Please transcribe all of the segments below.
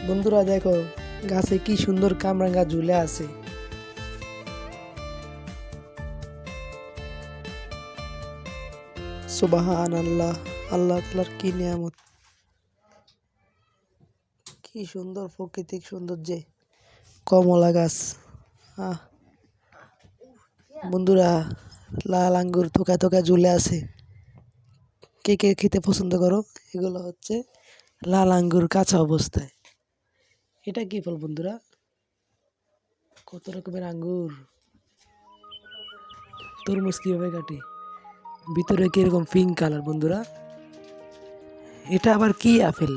বন্ধুরা দেখো, গাছে কি সুন্দর কামরাঙ্গা ঝুলে আছে। সুবহান আল্লাহ, আল্লাহ তাআলার কি নিয়ামত, কি সুন্দর প্রাকৃতিক সৌন্দর্যে কমলা গাছ। আহ বন্ধুরা, লাল আঙ্গুর থোকা থোকা ঝুলে আছে। কে কে খেতে পছন্দ করো? এগুলো হচ্ছে লাল আঙ্গুর কাঁচা অবস্থায়। এটা কি ফল বন্ধুরা? কত রকমের আঙ্গুর। তরমুজ কিভাবে কাটি? ভিতরে কিরকম পিঙ্ক কালার বন্ধুরা। এটা আবার কি আপেল?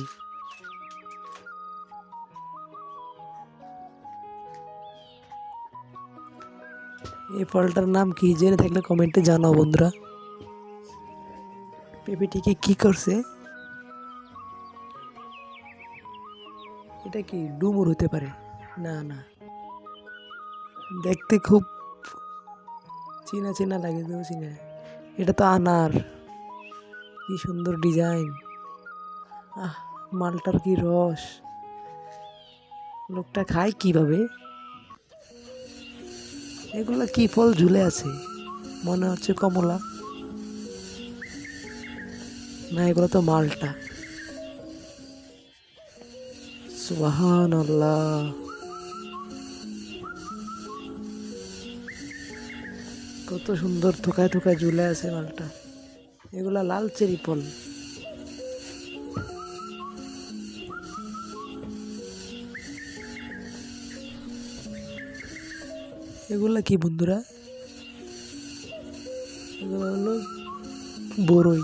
এই ফলটার নাম কি? জেনে থাকলে কমেন্টে জানাও বন্ধুরা। পেঁপেটিকে কি করছে? এটা কি ডুমুর হতে পারে? না না, দেখতে খুব চেনা চেনা লাগে, চিনা। এটা তো আনার। কি সুন্দর ডিজাইন। আহ, মালটার কি রস। লোকটা খায় কিভাবে? এগুলা কি ফল ঝুলে আছে? মনে হচ্ছে কমলা। না, এগুলো তো মালটা। সুবহান আল্লাহ, কত সুন্দর থোকায় থোকায় ঝুলে আছে মালটা। এগুলা লাল চেরি ফল। এগুলা কি বন্ধুরা? এগুলো হলো বড়ই।